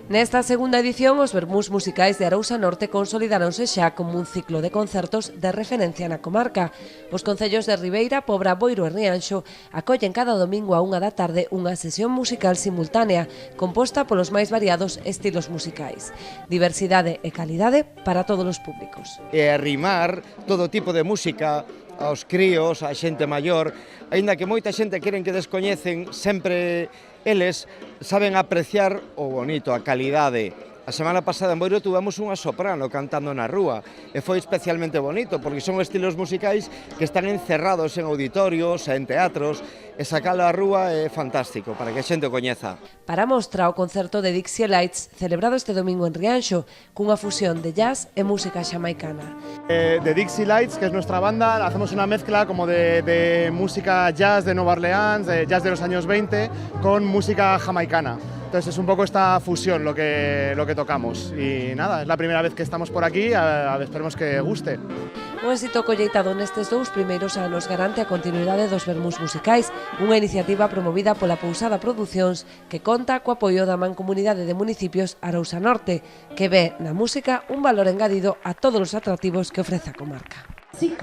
Nesta segunda edición, os vermús musicais de Arousa Norte consolidaronse xa como un ciclo de concertos de referencia na comarca. Os concellos de Ribeira, Pobra, Boiro e Rianxo acollen cada domingo a 1 da tarde unha sesión musical simultánea composta polos máis variados estilos musicais. Diversidade e calidade para todos os públicos. E arrimar todo tipo de música aos críos, á xente maior, aínda que moita xente queren que descoñecen, sempre eles saben apreciar o bonito, a calidade. A semana pasada en Boiro tuvemos unha soprano cantando na rúa e foi especialmente bonito porque son estilos musicais que están encerrados en auditorios, en teatros, e sacalo á rúa é fantástico para que a xente o coñeza. Para mostra o concerto de Dixie Lights celebrado este domingo en Rianxo cunha fusión de jazz e música xamaicana. De Dixie Lights, que es nuestra banda, hacemos una mezcla como de música jazz de Nueva Orleans, de jazz de los años 20, con música jamaicana. Entonces es un poco esta fusión lo que tocamos y nada, es la primera vez que estamos por aquí, esperemos que guste. O éxito colleitado nestes dous primeiros anos garante a continuidade dos vermús musicais, unha iniciativa promovida pola Pousada Producións que conta co apoio da Mancomunidade de Municipios Arousa Norte, que ve na música un valor engadido a todos os atractivos que ofrece a comarca.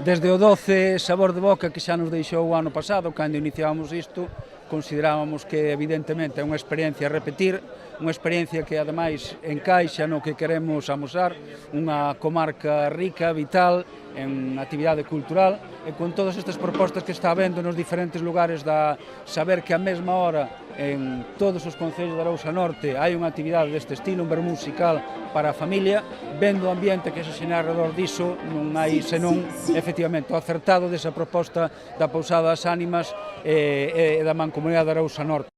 Desde o 12 Sabor de Boca que xa nos deixou o ano pasado, cando iniciábamos isto, considerábamos que evidentemente é unha experiencia a repetir, unha experiencia que ademais encaixa no que queremos amosar, unha comarca rica, vital, en actividade cultural e con todas estas propostas que está habendo nos diferentes lugares da saber que a mesma hora en todos os concellos de Arousa Norte hai unha actividade deste estilo, un vermú musical para a familia, vendo o ambiente que se xena alrededor diso, non hai senón efectivamente o acertado desa proposta da Pousada das Ánimas e da Mancomunidade de Arousa Norte.